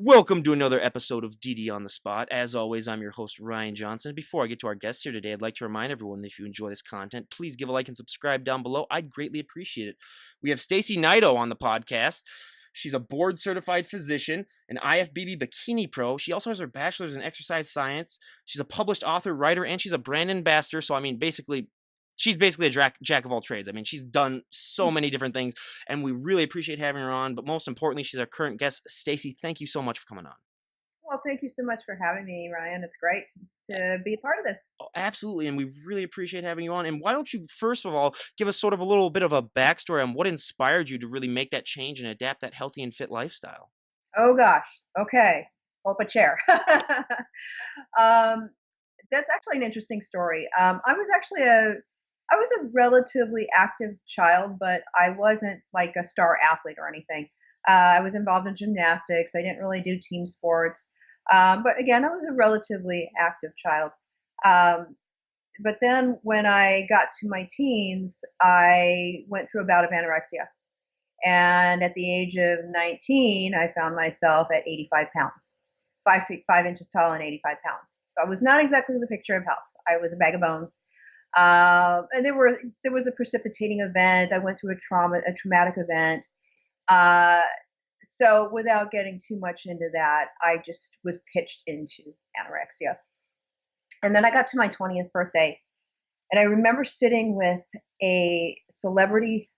Welcome to another episode of DD on the Spot. As always, I'm your host, Ryan Johnson. Before I get to our guests here today, I'd like to remind everyone that if you enjoy this content, please give a like and subscribe down below. I'd greatly appreciate it. We have Stacey Naito on the podcast. She's a board-certified physician, an IFBB bikini pro. She also has her bachelor's in exercise science. She's a published author, writer, and she's a brand ambassador. So, she's basically a jack of all trades. She's done so many different things, and we really appreciate having her on. But most importantly, she's our current guest. Stacey, thank you so much for coming on. Well, thank you so much for having me, Ryan. It's great to be a part of this. Oh, absolutely, and we really appreciate having you on. And why don't you, first of all, give us sort of a little bit of a backstory on what inspired you to really make that change and adapt that healthy and fit lifestyle? Oh gosh. Okay. Pull up a chair. um, that's actually an interesting story. I was a relatively active child, but I wasn't like a star athlete or anything. I was involved in gymnastics. I didn't really do team sports. But again, I was a relatively active child. Um, but then when I got to my teens, I went through a bout of anorexia. And at the age of 19, I found myself at 85 pounds, 5 feet, 5 inches tall and 85 pounds. So I was not exactly the picture of health. I was a bag of bones. And there was a precipitating event. I went through a traumatic event. Uh, so without getting too much into that, I just was pitched into anorexia. And then I got to my 20th birthday, and I remember sitting with a celebrity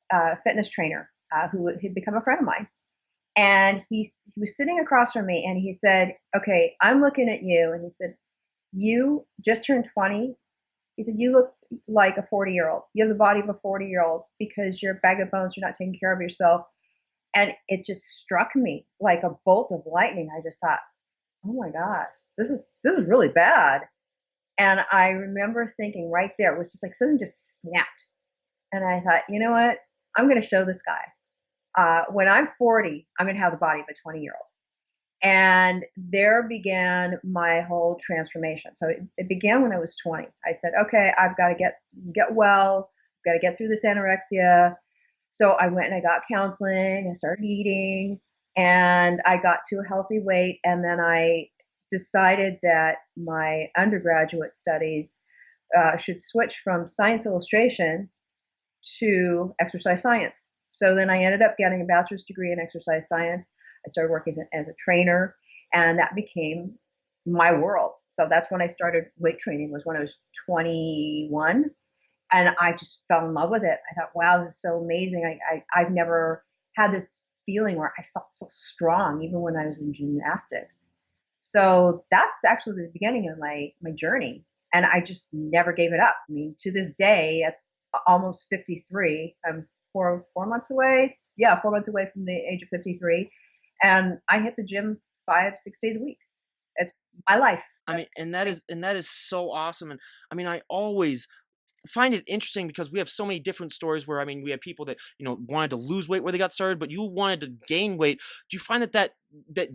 fitness trainer who had become a friend of mine. And he was sitting across from me, and he said, "Okay, I'm looking at you." And he said, "You just turned 20." He said, "You look like a 40-year-old. You have the body of a 40-year-old because you're a bag of bones. You're not taking care of yourself." And it just struck me like a bolt of lightning. I just thought, "Oh my gosh, this is really bad." And I remember thinking right there, it was just like something just snapped. And I thought, you know what? I'm going to show this guy. When I'm 40, I'm going to have the body of a 20-year-old. And there began my whole transformation. So it began when I was 20. I said, okay, I've got to get well. I've got to get through this anorexia. So I went and I got counseling. I started eating, and I got to a healthy weight. And then I decided that my undergraduate studies should switch from science illustration to exercise science. So then I ended up getting a bachelor's degree in exercise science. I started working as a trainer, and that became my world. So that's when I started weight training, was when I was 21. And I just fell in love with it. I thought, wow, this is so amazing. I've never had this feeling where I felt so strong, even when I was in gymnastics. So that's actually the beginning of my journey. And I just never gave it up. I mean, to this day, at almost 53, I'm four months away. Yeah, 4 months away from the age of 53. And I hit the gym 5, 6 days a week. It's my life. And that is so awesome. And I always find it interesting because we have so many different stories where we have people that wanted to lose weight where they got started, but you wanted to gain weight. Do you find that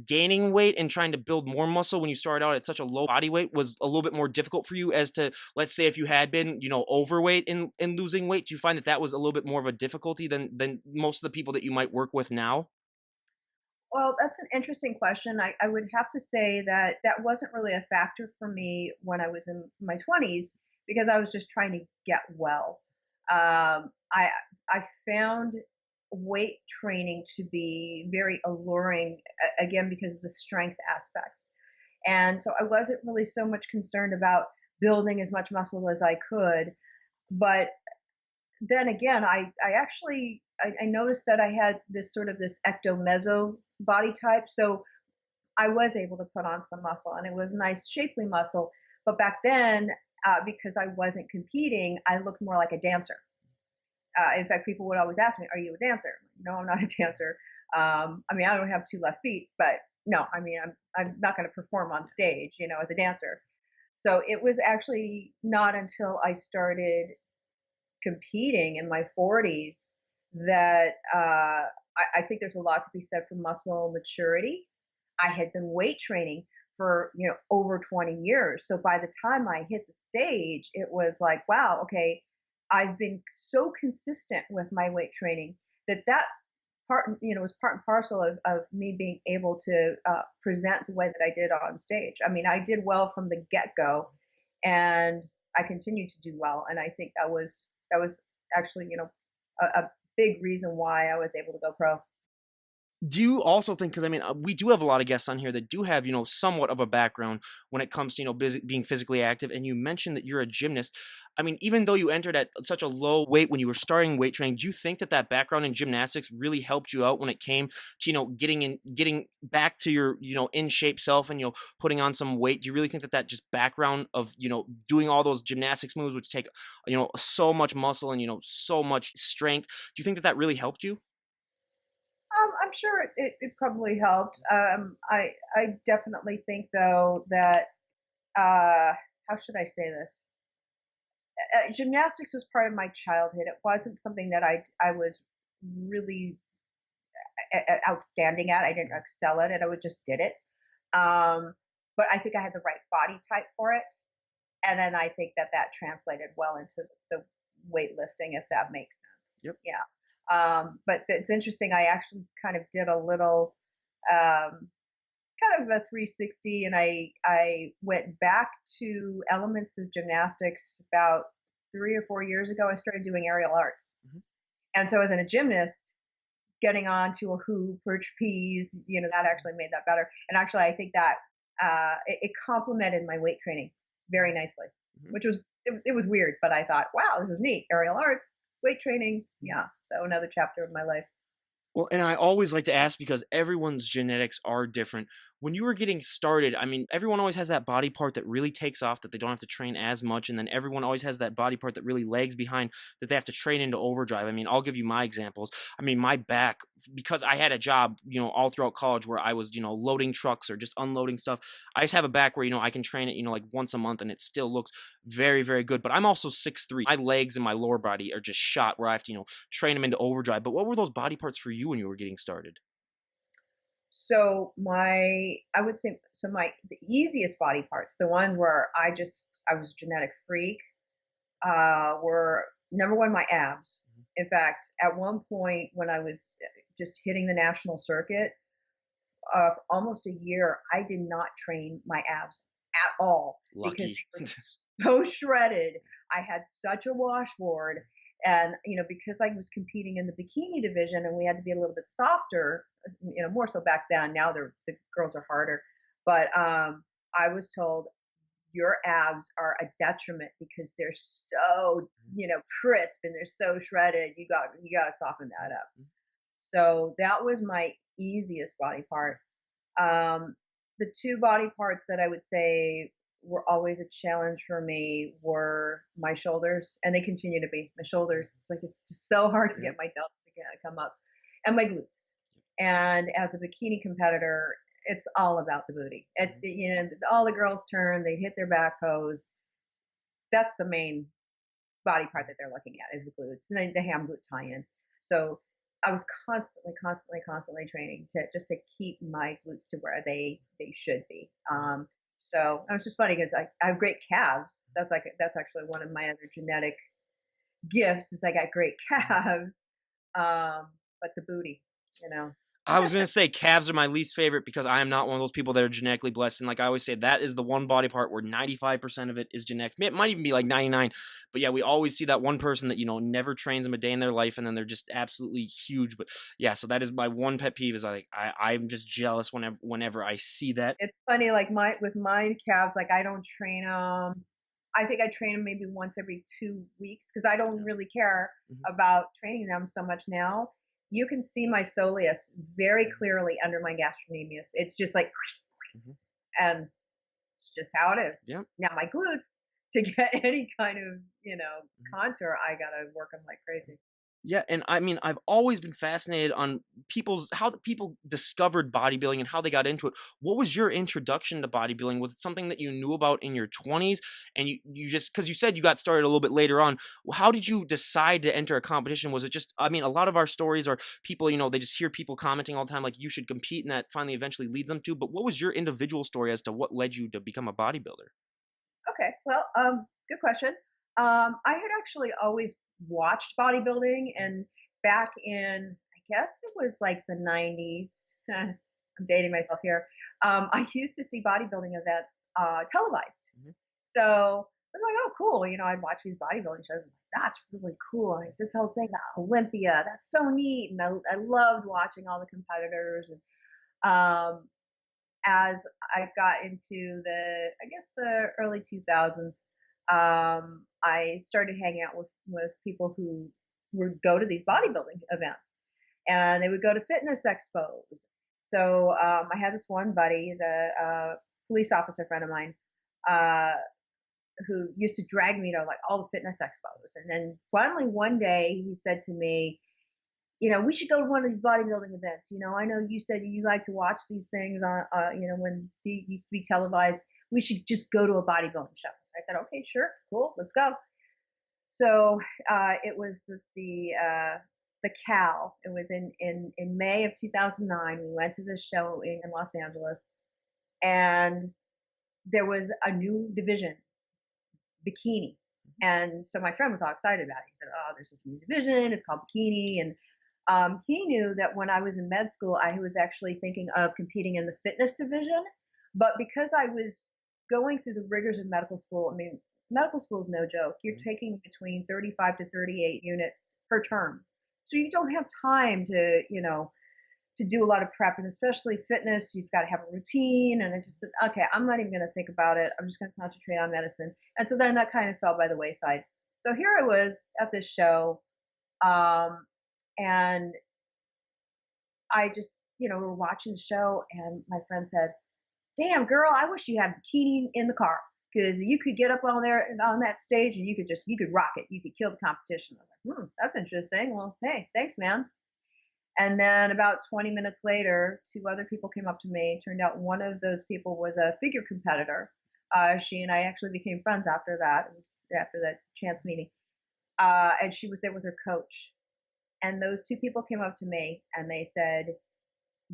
gaining weight and trying to build more muscle when you started out at such a low body weight was a little bit more difficult for you, as to, let's say, if you had been overweight in losing weight? Do you find that was a little bit more of a difficulty than most of the people that you might work with now? Well, that's an interesting question. I would have to say that that wasn't really a factor for me when I was in my 20s, because I was just trying to get well. I found weight training to be very alluring, again, because of the strength aspects. And so I wasn't really so much concerned about building as much muscle as I could. But then again, I noticed that I had this ecto-meso body type. So I was able to put on some muscle, and it was nice, shapely muscle. But back then, because I wasn't competing, I looked more like a dancer. In fact, people would always ask me, "Are you a dancer?" No, I'm not a dancer. I don't have two left feet, but no, I'm not going to perform on stage, as a dancer. So it was actually not until I started competing in my 40s that I think there's a lot to be said for muscle maturity. I had been weight training for over 20 years, so by the time I hit the stage, it was like, wow, okay, I've been so consistent with my weight training that was part and parcel of me being able to present the way that I did on stage. I mean, I did well from the get go, and I continued to do well. And I think that was actually, a big reason why I was able to go pro. Do you also think, because I mean, we do have a lot of guests on here that do have, somewhat of a background when it comes to, being physically active. And you mentioned that you're a gymnast. I mean, even though you entered at such a low weight when you were starting weight training, do you think that that background in gymnastics really helped you out when it came to, getting back to your, in shape self and, putting on some weight? Do you really think that that just background of, doing all those gymnastics moves, which take, so much muscle and, so much strength, do you think that that really helped you? I'm sure it probably helped. I definitely think though that how should I say this? Gymnastics was part of my childhood. It wasn't something that I was really outstanding at. I didn't excel at it. I would just did it. Um, but I think I had the right body type for it, and then I think that that translated well into the weightlifting, if that makes sense. Yep. Yeah. But it's interesting. I actually kind of did a little um, kind of a 360, and I went back to elements of gymnastics about 3 or 4 years ago. I started doing aerial arts, Mhm. and so as a gymnast, getting onto a hoop or trapeze, that actually made that better. And actually, I think that it complemented my weight training very nicely, Mhm. which was it was weird, but I thought, wow, this is neat. Aerial arts, weight training, yeah. So another chapter of my life. Well, and I always like to ask because everyone's genetics are different. When you were getting started, I mean, everyone always has that body part that really takes off that they don't have to train as much. And then everyone always has that body part that really lags behind that they have to train into overdrive. I mean, I'll give you my examples. I mean, my back, because I had a job, all throughout college where I was, loading trucks or just unloading stuff. I just have a back where, I can train it, like once a month and it still looks very, very good. But I'm also 6'3". My legs and my lower body are just shot where I have to, train them into overdrive. But what were those body parts for you when you were getting started? So I would say, so my the easiest body parts, the ones where I was a genetic freak, were number one, my abs. In fact, at one point when I was just hitting the national circuit, almost a year, I did not train my abs at all because Lucky. they were so shredded. I had such a washboard. And, because I was competing in the bikini division and we had to be a little bit softer, more so back then. Now the girls are harder. But I was told your abs are a detriment because they're so, crisp and they're so shredded. You got to soften that up. So that was my easiest body part. The two body parts that I would say were always a challenge for me were my shoulders, and they continue to be my shoulders. It's like it's just so hard to Yeah. get my delts to come up, and my glutes. And as a bikini competitor, it's all about the booty. It's all the girls turn, they hit their back pose. That's the main body part that they're looking at is the glutes, and then the ham glute tie-in. So I was constantly training to just to keep my glutes to where they should be. So it was just funny because I have great calves. That's actually one of my other genetic gifts is I got great calves. But the booty, you know. I was gonna say calves are my least favorite because I am not one of those people that are genetically blessed. And like I always say, that is the one body part where 95% of it is genetics. It might even be like 99. But yeah, we always see that one person that, never trains them a day in their life and then they're just absolutely huge. But yeah, so that is my one pet peeve is I'm just jealous whenever I see that. It's funny, like my calves, like I don't train them. I think I train them maybe once every 2 weeks because I don't really care Mhm. about training them so much now. You can see my soleus very clearly under my gastrocnemius. It's just like, Mhm. and it's just how it is. Yeah. Now my glutes, to get any kind of contour, I gotta work them like crazy. Yeah, and I mean, I've always been fascinated on how the people discovered bodybuilding and how they got into it. What was your introduction to bodybuilding? Was it something that you knew about in your 20s and you just because you said you got started a little bit later on. How did you decide to enter a competition? Was it just I mean, a lot of our stories are people, they just hear people commenting all the time like you should compete and that finally eventually leads them to, but what was your individual story as to what led you to become a bodybuilder? Okay, well, good question. I had actually always watched bodybuilding, and back in I guess it was like the 90s. I'm dating myself here. I used to see bodybuilding events televised. Mhm. So I was like, oh, cool. I'd watch these bodybuilding shows. And that's really cool. Like this whole thing about Olympia, that's so neat. And I loved watching all the competitors. And um, as I got into I guess the early 2000s, I started hanging out with people who would go to these bodybuilding events, and they would go to fitness expos. So I had this one buddy, he's a police officer friend of mine, uh, who used to drag me to like all the fitness expos. And then finally one day he said to me, we should go to one of these bodybuilding events. I know you said you like to watch these things on, when they used to be televised. We should just go to a bodybuilding show. So I said, okay, sure, cool, let's go. So it was the Cal. It was in May of 2009. We went to this show in Los Angeles, and there was a new division, bikini. And so my friend was all excited about it. He said, oh, there's this new division. It's called bikini. And he knew that when I was in med school, I was actually thinking of competing in the fitness division. But because I was going through the rigors of medical school, I mean, medical school is no joke. You're taking between 35 to 38 units per term. So you don't have time to do a lot of prep, and especially fitness, you've got to have a routine. And I just said, okay, I'm not even going to think about it. I'm just going to concentrate on medicine. And so then that kind of fell by the wayside. So here I was at this show, and I just, we were watching the show, and my friend said, damn, girl, I wish you had a bikini in the car, because you could get up on there on that stage and you could rock it. You could kill the competition. I was like, that's interesting. Well, hey, thanks, man. And then about 20 minutes later, two other people came up to me. Turned out one of those people was a figure competitor. She and I actually became friends after that. It was after that chance meeting. And she was there with her coach. And those two people came up to me and they said,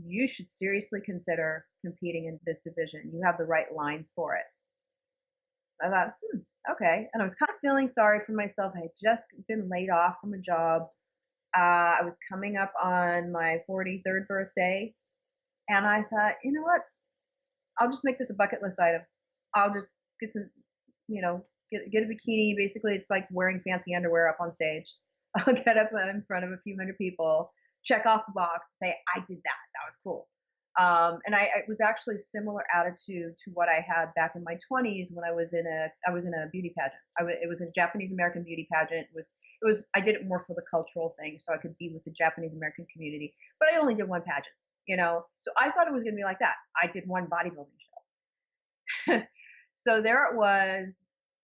you should seriously consider competing in this division. You have the right lines for it. I thought, okay. And I was kind of feeling sorry for myself. I had just been laid off from a job. I was coming up on my 43rd birthday, and I thought, you know what? I'll just make this a bucket list item. I'll just get some, get a bikini. Basically, it's like wearing fancy underwear up on stage. I'll get up in front of a few hundred people, check off the box, say I did that. That was cool. And it was actually a similar attitude to what I had back in my 20s when I was in a beauty pageant. It was a Japanese American beauty pageant. I did it more for the cultural thing, so I could be with the Japanese American community. But I only did one pageant, So I thought it was going to be like that. I did one bodybuilding show. So there it was,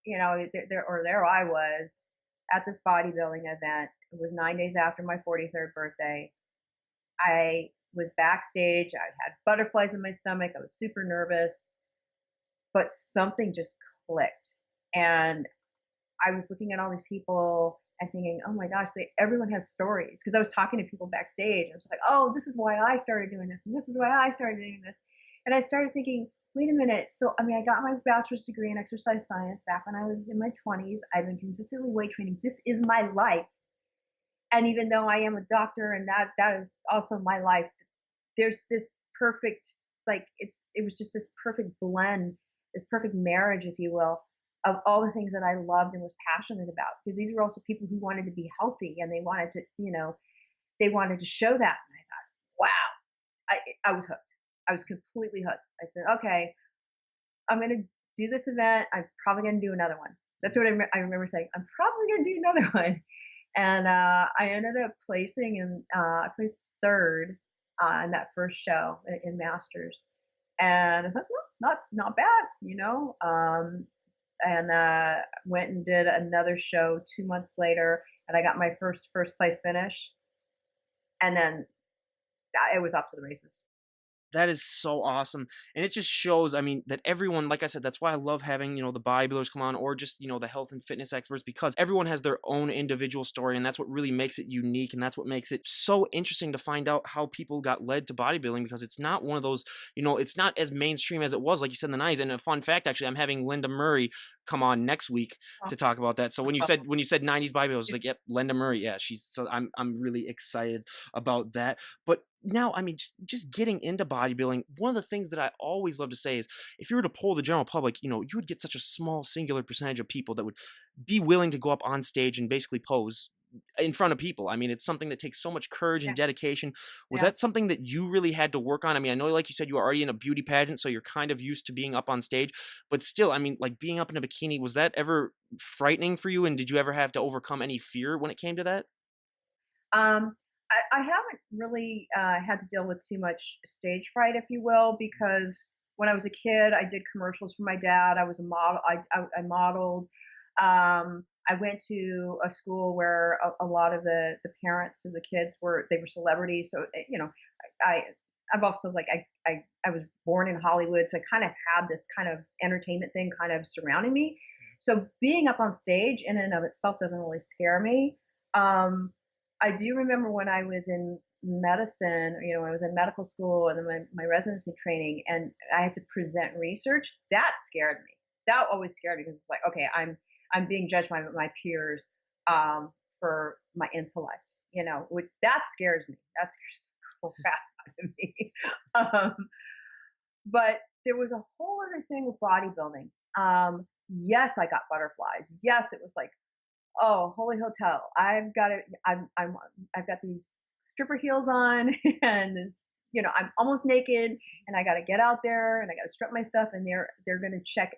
there I was at this bodybuilding event. It was 9 days after my 43rd birthday. I was backstage. I had butterflies in my stomach. I was super nervous, but something just clicked. And I was looking at all these people and thinking, oh my gosh, everyone has stories. Because I was talking to people backstage. I was like, oh, this is why I started doing this. And this is why I started doing this. And I started thinking, wait a minute. So, I got my bachelor's degree in exercise science back when I was in my 20s. I've been consistently weight training. This is my life. And even though I am a doctor and that is also my life, there's this perfect, it was just this perfect blend, this perfect marriage, if you will, of all the things that I loved and was passionate about. Because these were also people who wanted to be healthy, and they wanted to, they wanted to show that. And I thought, wow, I was hooked. I was completely hooked. I said, okay, I'm going to do this event. I'm probably going to do another one. That's what I remember saying. I'm probably going to do another one. And I ended up I placed third in that first show in Masters. And I thought, well, not bad, and went and did another show 2 months later, and I got my first place finish. And then it was up to the races. That is so awesome. And it just shows, I mean, that everyone, like I said, that's why I love having, the bodybuilders come on, or just, the health and fitness experts, because everyone has their own individual story. And that's what really makes it unique. And that's what makes it so interesting to find out how people got led to bodybuilding, because it's not one of those, it's not as mainstream as it was, like you said, in the 90s. And a fun fact, actually, I'm having Linda Murray come on next week to talk about that. So when you said 90s bodybuilders, I was like, yep, Linda Murray. Yeah, I'm really excited about that. But now, I mean, just getting into bodybuilding, one of the things that I always love to say is, if you were to poll the general public, you would get such a small singular percentage of people that would be willing to go up on stage and basically pose in front of people. I mean, it's something that takes so much courage Yeah, and dedication. Was yeah. that something that you really had to work on? I mean, I know, like you said, you were already in a beauty pageant, so you're kind of used to being up on stage, but still, I mean, like, being up in a bikini, was that ever frightening for you? And did you ever have to overcome any fear when it came to that? Um, I haven't really had to deal with too much stage fright, if you will, because when I was a kid, I did commercials for my dad. I was a model. I modeled. I went to a school where a lot of the parents of the kids were celebrities. So I I've also like I was born in Hollywood, so I kind of had this kind of entertainment thing kind of surrounding me. So being up on stage in and of itself doesn't really scare me. Um, I do remember when I was in medicine, when I was in medical school and then my residency training, and I had to present research. That scared me. That always scared me because it's like, okay, I'm being judged by my peers for my intellect. That scares me. That scares the crap out of me. um, but there was a whole other thing with bodybuilding. Yes, I got butterflies. Yes, it was like, oh, holy hotel! I've got it. I've got these stripper heels on, and I'm almost naked, and I got to get out there, and I got to strut my stuff, and they're going to check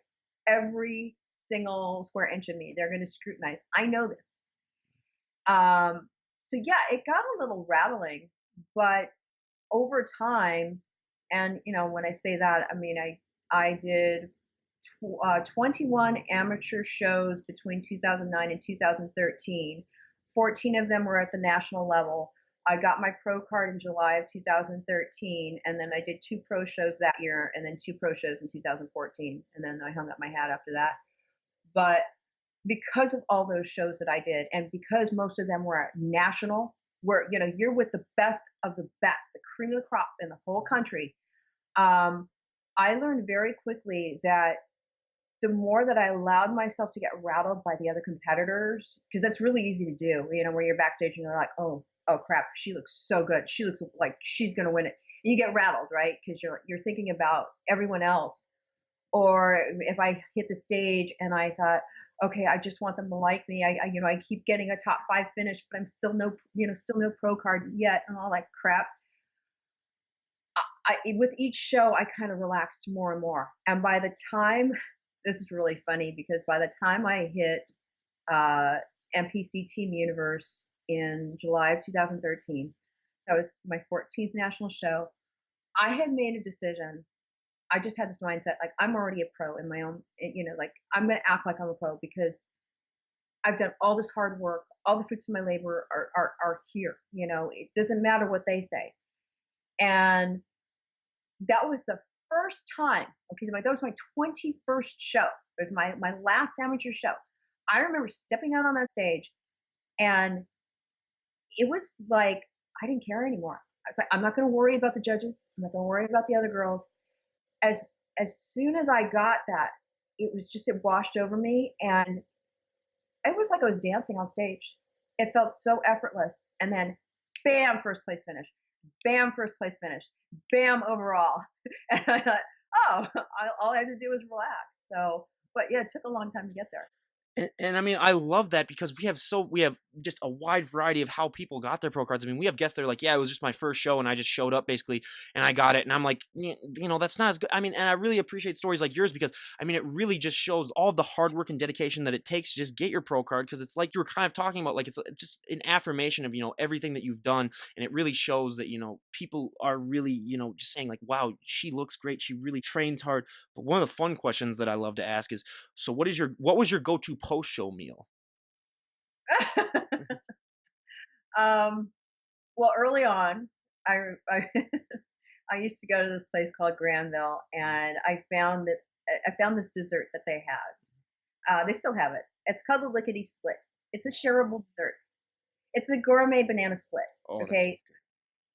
every single square inch of me. They're going to scrutinize. I know this. So yeah, it got a little rattling, but over time, and when I say that, I mean I did 21 amateur shows between 2009 and 2013. 14 of them were at the national level. I got my pro card in July of 2013, and then I did 2 pro shows that year, and then 2 pro shows in 2014, and then I hung up my hat after that. But because of all those shows that I did, and because most of them were at national, where you're with the best of the best, the cream of the crop in the whole country, um, I learned very quickly that the more that I allowed myself to get rattled by the other competitors, because that's really easy to do, where you're backstage and you're like, oh crap, she looks so good. She looks like she's going to win it. And you get rattled, right? Because you're thinking about everyone else. Or if I hit the stage and I thought, okay, I just want them to like me. I keep getting a top 5 finish, but I'm still no pro card yet, and all that crap. With each show, I kind of relaxed more and more. And by the time, this is really funny because by the time I hit uh, NPC Team Universe in July of 2013, that was my 14th national show. I had made a decision. I just had this mindset like I'm already a pro in my own, like I'm going to act like I'm a pro because I've done all this hard work. All the fruits of my labor are here. It doesn't matter what they say. And that was the first time. Okay, that was my 21st show. It was my last amateur show. I remember stepping out on that stage, and it was like I didn't care anymore. I was like, I'm not going to worry about the judges. I'm not going to worry about the other girls. As as soon as I got that, it washed over me, and it was like I was dancing on stage. It felt so effortless, and then, bam, first place finish. Bam, first place finish. Bam, overall. And I thought, oh, all I had to do was relax. So, but yeah, it took a long time to get there. And I mean, I love that because we have just a wide variety of how people got their pro cards. I mean, we have guests that are like, yeah, it was just my first show and I just showed up basically and I got it. And I'm like, that's not as good. I mean, and I really appreciate stories like yours because I mean, it really just shows all the hard work and dedication that it takes to just get your pro card. Because it's like you were kind of talking about, like it's just an affirmation of everything that you've done, and it really shows that people are really just saying like, wow, she looks great, she really trains hard. But one of the fun questions that I love to ask is, so what was your go-to post-show meal? um, well, early on, I I used to go to this place called Granville, and I found this dessert that they had. They still have it. It's called the Lickety Split. It's a shareable dessert. It's a gourmet banana split. Oh, that Okay, sounds good.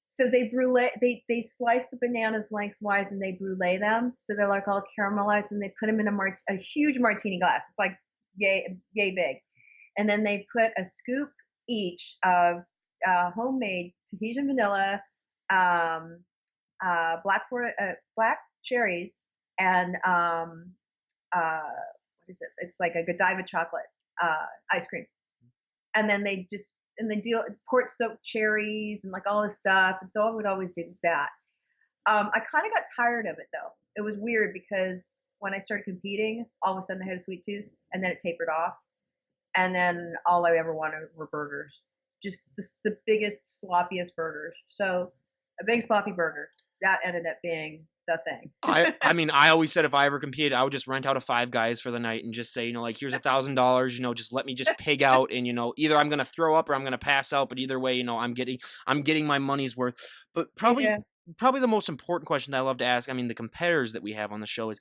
so they slice the bananas lengthwise and they brulee them, so they're like all caramelized, and they put them in a huge martini glass. It's like yay big, and then they put a scoop each of homemade Tahitian vanilla, um, black cherries, and what is it? It's like a Godiva chocolate ice cream, and then they deal port soaked cherries and like all this stuff. And so I would always do that. I kind of got tired of it though. It was weird because when I started competing, all of a sudden I had a sweet tooth, and then it tapered off, and then all I ever wanted were burgers, just the biggest sloppiest burgers. So a big sloppy burger that ended up being the thing. I mean, I always said if I ever competed, I would just rent out a Five Guys for the night and just say, like, here's $1,000, just let me just pig out, and either I'm gonna throw up or I'm gonna pass out, but either way, I'm getting my money's worth. But Yeah. probably the most important question that I love to ask, I mean, the competitors that we have on the show is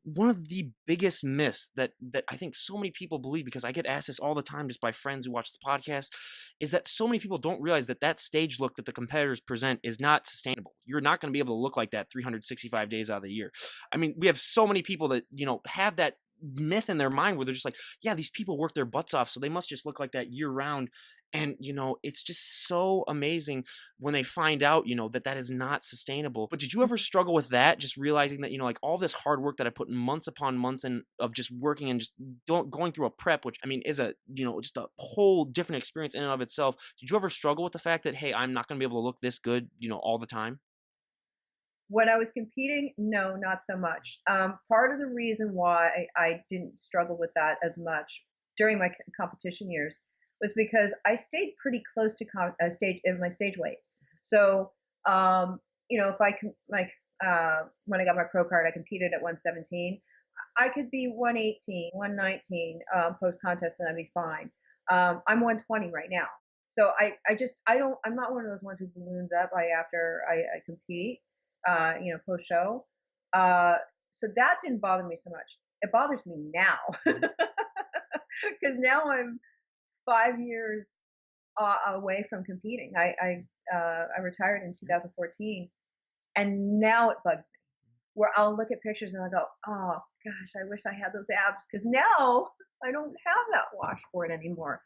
one of the biggest myths that I think so many people believe, because I get asked this all the time just by friends who watch the podcast, is that so many people don't realize that stage look that the competitors present is not sustainable. You're not going to be able to look like that 365 days out of the year. I mean, we have so many people that have that myth in their mind where they're just like, yeah, these people work their butts off, so they must just look like that year round. And it's just so amazing when they find out, that is not sustainable. But did you ever struggle with that? Just realizing that, like all this hard work that I put months upon months in of just working and just going through a prep, which I mean is a, just a whole different experience in and of itself. Did you ever struggle with the fact that, hey, I'm not going to be able to look this good, all the time? When I was competing, no, not so much. Part of the reason why I didn't struggle with that as much during my competition years was because I stayed pretty close to stage in my stage weight. So, if I can, like, when I got my pro card, I competed at 117. I could be 118, 119 post contest, and I'd be fine. I'm 120 right now. So I'm not one of those ones who balloons up after I compete, post show. Uh, so that didn't bother me so much. It bothers me now because now I'm 5 years away from competing. I retired in 2014, and now it bugs me. Where I'll look at pictures and I'll go, oh gosh, I wish I had those abs, because now I don't have that washboard anymore.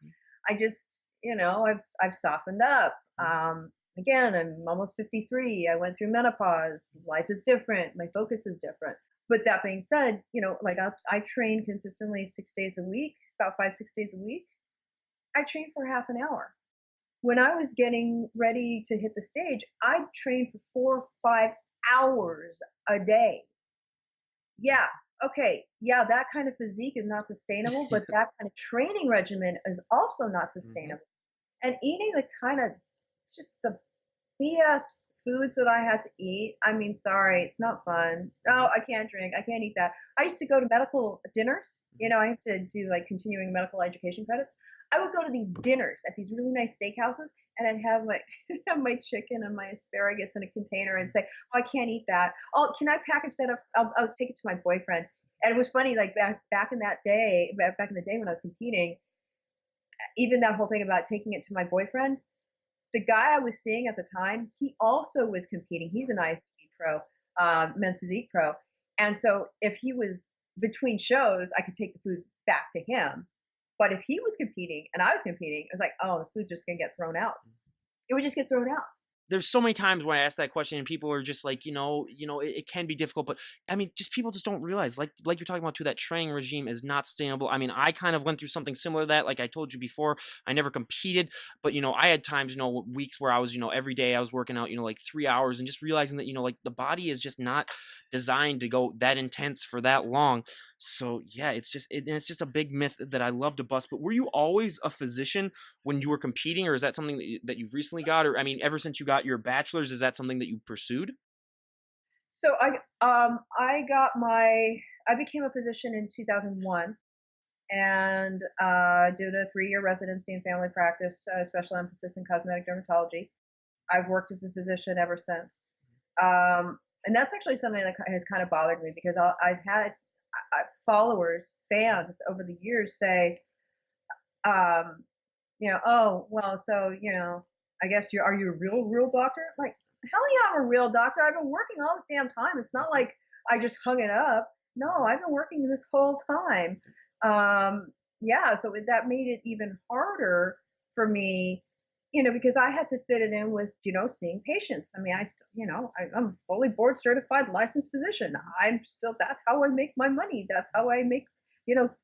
I just, I've softened up. Again, I'm almost 53. I went through menopause. Life is different. My focus is different. But that being said, like I train consistently 6 days a week, about 5, 6 days a week. I train for half an hour. When I was getting ready to hit the stage, I'd train for 4 or 5 hours a day. Yeah, okay. Yeah, that kind of physique is not sustainable, but that kind of training regimen is also not sustainable. And eating the kind of just the BS foods that I had to eat, I mean, sorry, it's not fun. No, I can't drink. I can't eat that. I used to go to medical dinners. I have to do like continuing medical education credits. I would go to these dinners at these really nice steakhouses, and I'd have have my chicken and my asparagus in a container and say, "Oh, I can't eat that. Oh, can I package that up? I'll take it to my boyfriend." And it was funny, like back in that day, back in the day when I was competing, even that whole thing about taking it to my boyfriend. The guy I was seeing at the time, he also was competing. He's an IFBB pro, men's physique pro, and so if he was between shows, I could take the food back to him. But if he was competing and I was competing, it was like, oh, the food's just gonna get thrown out. It would just get thrown out. There's so many times when I ask that question and people are just like, it can be difficult, but I mean, just people just don't realize, like you're talking about too, that training regime is not sustainable. I mean, I kind of went through something similar to that. Like I told you before, I never competed, but I had times, weeks where I was, every day I was working out, like 3 hours, and just realizing that, like the body is just not designed to go that intense for that long. So yeah, it's just a big myth that I love to bust. But were you always a physician when you were competing, or is that something that you've recently got, or I mean, ever since you got your bachelor's, is that something that you pursued? So I became a physician in 2001, and did a 3-year residency in family practice, special emphasis in cosmetic dermatology. I've worked as a physician ever since. And that's actually something that has kind of bothered me because I've had followers, fans over the years say, um, oh, well, so, I guess are you a real doctor? Like, hell yeah, I'm a real doctor. I've been working all this damn time. It's not like I just hung it up. No, I've been working this whole time. Yeah, so that made it even harder for me, because I had to fit it in with, seeing patients. I mean, I'm a fully board certified licensed physician. That's how I make my money. That's how I make,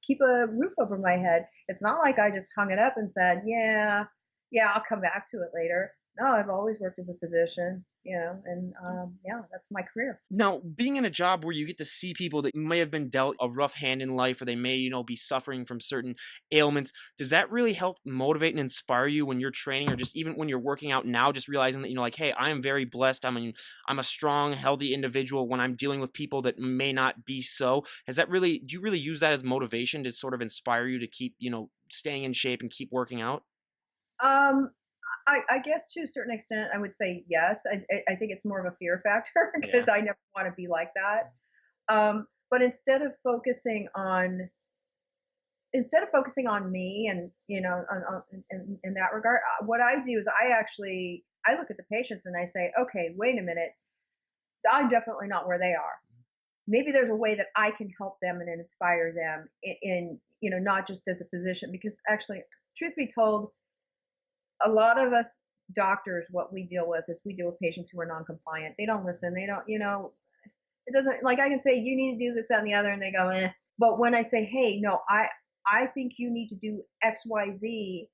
keep a roof over my head. It's not like I just hung it up and said, yeah, I'll come back to it later. No, I've always worked as a physician, and yeah, that's my career. Now, being in a job where you get to see people that may have been dealt a rough hand in life, or they may, be suffering from certain ailments, does that really help motivate and inspire you when you're training, or just even when you're working out now, just realizing that, like, hey, I am very blessed. I'm a strong, healthy individual when I'm dealing with people that may not be so. Do you really use that as motivation to sort of inspire you to keep, staying in shape and keep working out? Um, I guess to a certain extent, I would say yes. I think it's more of a fear factor Yeah. because I never want to be like that. But instead of focusing on me and in that regard, what I do is I look at the patients and I say, okay, wait a minute, I'm definitely not where they are. Maybe there's a way that I can help them and inspire them not just as a physician, because actually, truth be told, a lot of us doctors, what we deal with is we deal with patients who are non-compliant. They don't listen. They don't, it doesn't, like, I can say, you need to do this, that, and the other, and they go, eh. But when I say, hey, no, I think you need to do XYZ,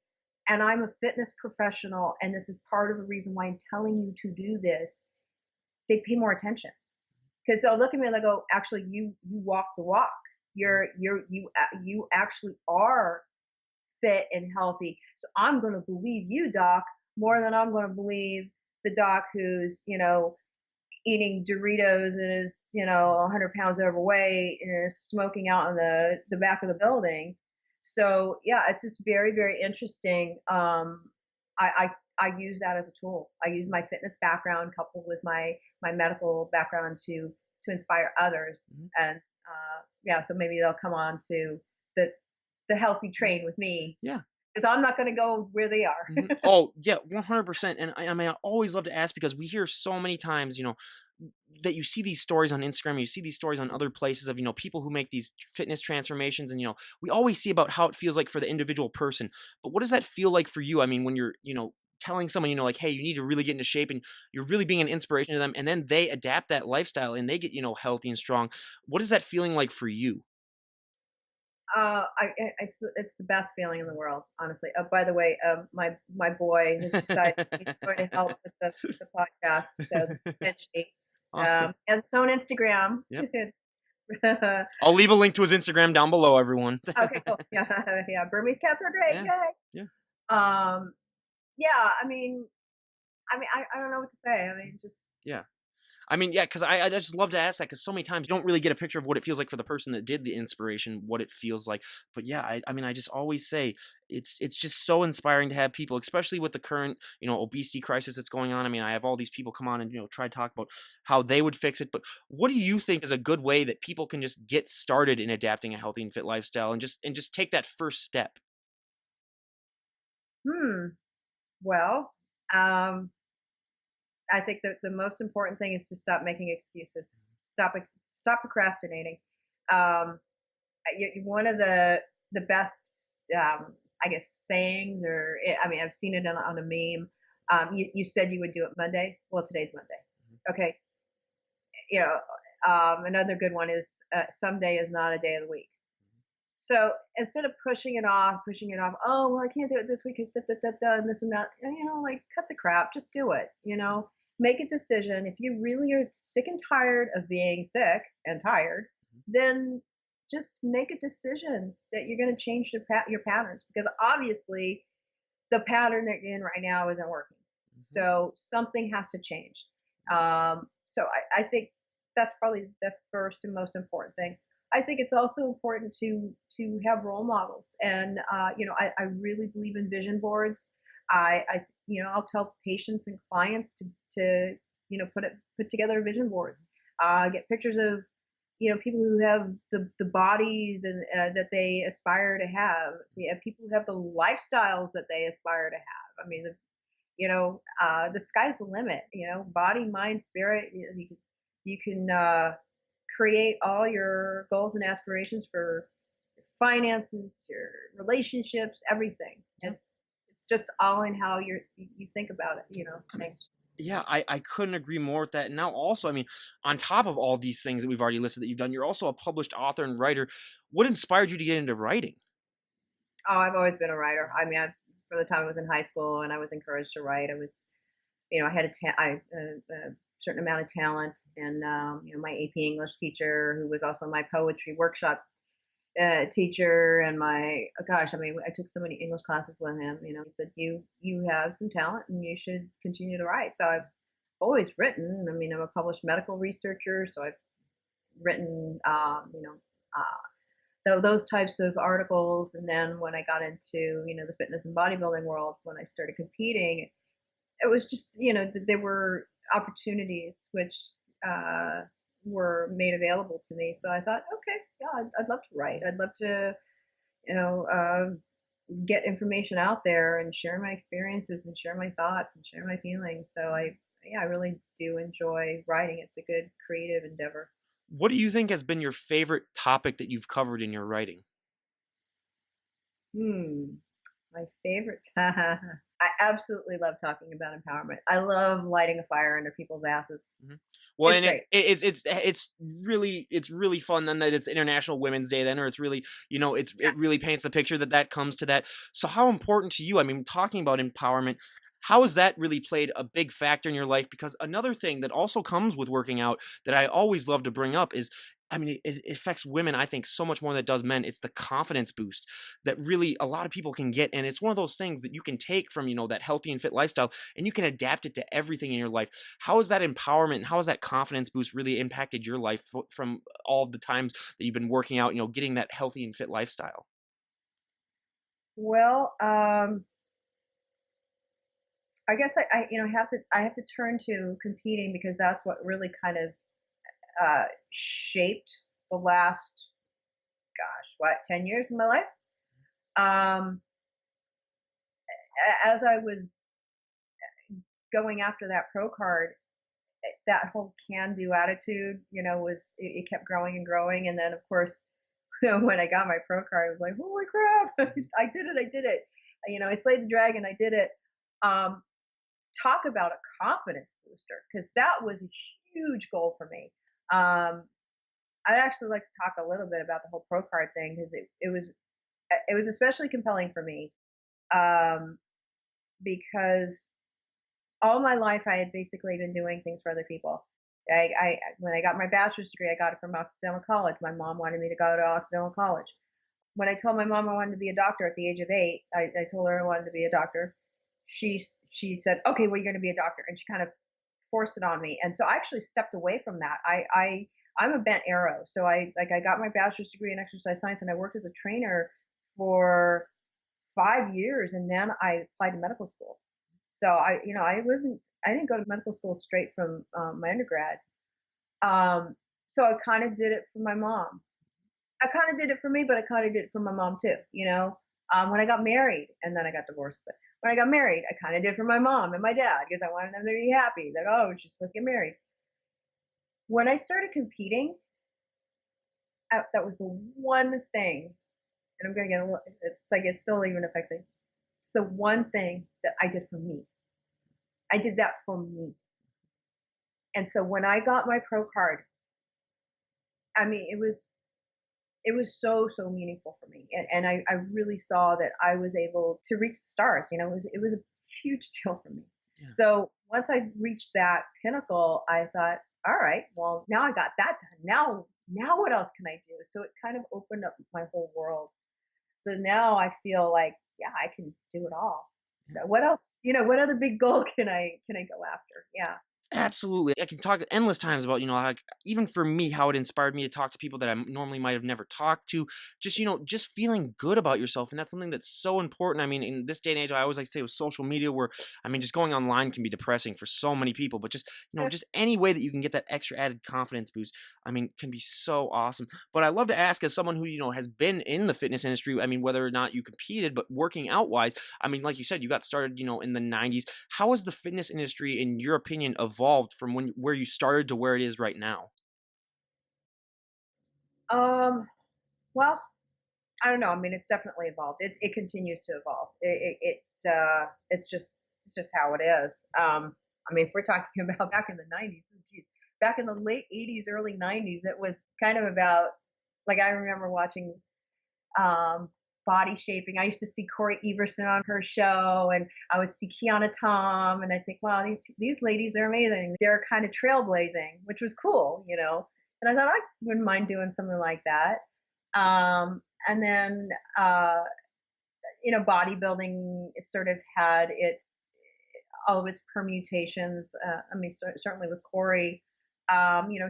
and I'm a fitness professional, and this is part of the reason why I'm telling you to do this, they pay more attention. Because they'll look at me and they go, actually, you walk the walk. You actually are fit and healthy. So I'm going to believe you, doc, more than I'm going to believe the doc who's, eating Doritos and is, 100 pounds overweight and is smoking out in the back of the building. So yeah, it's just very, very interesting. I use that as a tool. I use my fitness background coupled with my medical background to inspire others. Mm-hmm. And yeah, so maybe they'll come on to the the healthy train with me. Yeah. Because I'm not going to go where they are. Mm-hmm. Oh, yeah, 100%. And I always love to ask because we hear so many times, that you see these stories on Instagram, you see these stories on other places of, people who make these fitness transformations. And, we always see about how it feels like for the individual person. But what does that feel like for you? I mean, when you're, telling someone, like, hey, you need to really get into shape, and you're really being an inspiration to them, and then they adapt that lifestyle and they get, healthy and strong. What is that feeling like for you? It's the best feeling in the world, honestly. By the way, my boy has decided he's going to help with the podcast. So it's Finchy. Awesome. Has its own Instagram. Yep. I'll leave a link to his Instagram down below, everyone. Okay, cool. Yeah, yeah. Burmese cats are great. Yeah. Yay. Yeah. Yeah. I don't know what to say. I mean, just Yeah. I mean, yeah, because I just love to ask that because so many times you don't really get a picture of what it feels like for the person that did the inspiration, what it feels like. But yeah, I mean, I just always say it's just so inspiring to have people, especially with the current, obesity crisis that's going on. I mean, I have all these people come on and, try to talk about how they would fix it. But what do you think is a good way that people can just get started in adapting a healthy and fit lifestyle and just take that first step? well, I think that the most important thing is to stop making excuses. Stop procrastinating. Um, One of the best, I guess, sayings, or I mean, I've seen it on a meme. You said you would do it Monday. Well, today's Monday. Okay. You know, Another good one is someday is not a day of the week. So instead of pushing it off, oh, well, I can't do it this week because and this and that, like, cut the crap, just do it, make a decision. If you really are sick and tired of being sick and tired, then just make a decision that you're going to change your patterns, because obviously the pattern that you're in right now isn't working. So something has to change. So I think that's probably the first and most important thing. I think it's also important to have role models, and I really believe in vision boards. I'll tell patients and clients to put together vision boards, get pictures of people who have the bodies and that they aspire to have, people who have the lifestyles that they aspire to have. I mean, the sky's the limit. Body, mind, spirit. You can create all your goals and aspirations for your finances, your relationships, everything. It's just all in how you think about it. Things. Yeah, I couldn't agree more with that. And now also, I mean, on top of all these things that we've already listed that you've done, you're also a published author and writer. What inspired you to get into writing? Oh, I've always been a writer. I mean, for the time I was in high school and I was encouraged to write, I had a certain amount of talent, and my AP English teacher, who was also my poetry workshop teacher, and I took so many English classes with him. He said, you have some talent and you should continue to write. So I've always written. I mean, I'm a published medical researcher, so I've written, those types of articles. And then when I got into, the fitness and bodybuilding world, when I started competing, it was just, there were opportunities which uh, were made available to me. So I thought, okay, yeah, I'd love to write. I'd love to, you know, uh, get information out there and share my experiences and share my thoughts and share my feelings. So yeah, I really do enjoy writing. It's a good creative endeavor. What do you think has been your favorite topic that you've covered in your writing? Hmm. My favorite. I absolutely love talking about empowerment. I love lighting a fire under people's asses. Mhm. Well, It's and great. it's really fun then that it's International Women's Day then, or it's really Yeah. it really paints a picture that comes to that. So how important to you? I mean, talking about empowerment, how has that really played a big factor in your life? Because another thing that also comes with working out that I always love to bring up is, I mean, it affects women, I think, so much more than it does men. It's the confidence boost that really a lot of people can get. And it's one of those things that you can take from, that healthy and fit lifestyle and you can adapt it to everything in your life. How has that empowerment and how has that confidence boost really impacted your life from all of the times that you've been working out, getting that healthy and fit lifestyle? Well, I guess I have to turn to competing because that's what really kind of shaped the last, gosh, what, 10 years of my life. Um, as I was going after that pro card, that whole can do attitude, it kept growing and growing. And then, of course, when I got my pro card, I was like, holy crap, I did it. I did it. I slayed the dragon. I did it. Um, Talk about a confidence booster, because that was a huge goal for me. Um, I'd actually like to talk a little bit about the whole pro card thing because it was especially compelling for me, um, because all my life I had basically been doing things for other people. When I got my bachelor's degree, I got it from Occidental College. My mom wanted me to go to Occidental College. When I told my mom I wanted to be a doctor at the age of 8, I told her I wanted to be a doctor. She said, "Okay, well, you're going to be a doctor," and she kind of forced it on me. And so I actually stepped away from that. I'm a bent arrow, so I got my bachelor's degree in exercise science, and I worked as a trainer for 5 years, and then I applied to medical school. So I didn't go to medical school straight from my undergrad. So I kind of did it for my mom. I kind of did it for me, but I kind of did it for my mom too. When I got married, and then I got divorced, but when I got married, I kind of did it for my mom and my dad because I wanted them to be happy. That, oh, she's supposed to get married. When I started competing, that was the one thing, and I'm gonna get a little. It's like it still even affects me. It's the one thing that I did for me. I did that for me. And so when I got my pro card, I mean, it was so meaningful for me, and I really saw that I was able to reach the stars. It was a huge deal for me. Yeah. So once I reached that pinnacle, I thought, all right, well, now I got that done. Now what else can I do? So it kind of opened up my whole world. So now I feel like, yeah, I can do it all. So what else? What other big goal can I go after? Yeah. Absolutely. I can talk endless times about, like even for me, how it inspired me to talk to people that I normally might have never talked to. Just, just feeling good about yourself. And that's something that's so important. I mean, in this day and age, I always like to say with social media, where, I mean, just going online can be depressing for so many people, but just, just any way that you can get that extra added confidence boost, I mean, can be so awesome. But I love to ask, as someone who, has been in the fitness industry, I mean, whether or not you competed, but working out wise, I mean, like you said, you got started, in the 90s. How has the fitness industry, in your opinion, evolved from where you started to where it is right now? Um, well, I don't know. I mean, it's definitely evolved. It continues to evolve. It's just how it is. I mean, if we're talking about back in the '90s, geez, back in the late '80s, early '90s, it was kind of about, like, I remember watching um, body shaping. I used to see Corey Everson on her show, and I would see Kiana Tom, and I think, wow, these ladies are amazing. They're kind of trailblazing, which was cool, you know. And I thought I wouldn't mind doing something like that. And then bodybuilding sort of had its all of its permutations. I mean, certainly with Corey,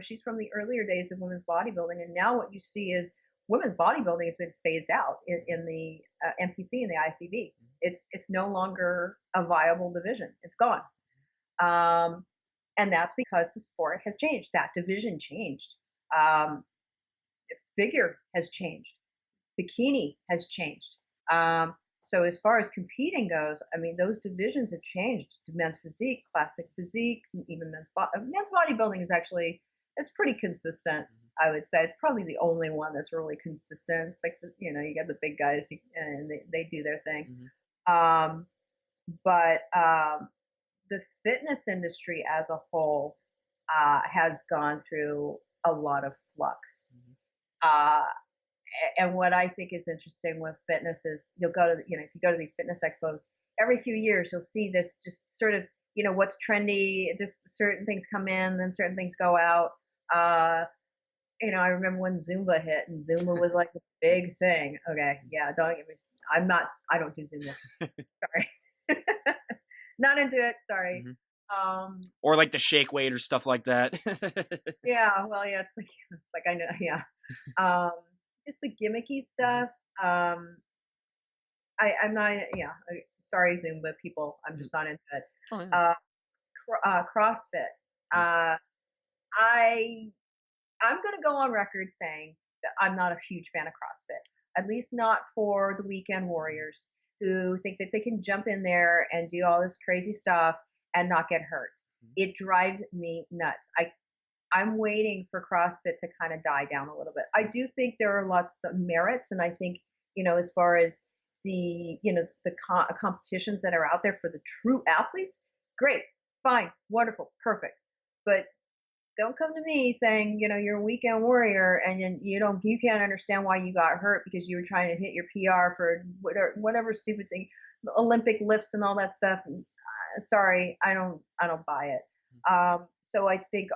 she's from the earlier days of women's bodybuilding, and now what you see is women's bodybuilding has been phased out in the NPC and the IFBB. It's no longer a viable division. It's gone, and that's because the sport has changed. That division changed. Um, Figure has changed. Bikini has changed. So as far as competing goes, I mean, those divisions have changed. Men's physique, classic physique, even men's bodybuilding is actually, it's pretty consistent. I would say it's probably the only one that's really consistent. It's like you get the big guys and they do their thing. Um, but the fitness industry as a whole has gone through a lot of flux. Uh, and what I think is interesting with fitness is you'll go to, if you go to these fitness expos, every few years you'll see this just sort of, what's trendy, just certain things come in, then certain things go out. I remember when Zumba hit, and Zumba was like a big thing. Okay, yeah, don't get me, I don't do Zumba. Sorry. Not into it, sorry. Or like the shake weight or stuff like that. Yeah, well, yeah, it's like I know, yeah. Just the gimmicky stuff. I'm not, yeah. Sorry, Zumba people, I'm just not into it. Oh, yeah. CrossFit. I'm going to go on record saying that I'm not a huge fan of CrossFit. At least not for the weekend warriors who think that they can jump in there and do all this crazy stuff and not get hurt. It drives me nuts. I'm waiting for CrossFit to kind of die down a little bit. I do think there are lots of merits, and I think, as far as the competitions that are out there for the true athletes, great, fine, wonderful, perfect. But don't come to me saying, you're a weekend warrior and you can't understand why you got hurt because you were trying to hit your PR for whatever stupid thing, Olympic lifts and all that stuff. Sorry, I don't buy it. So I think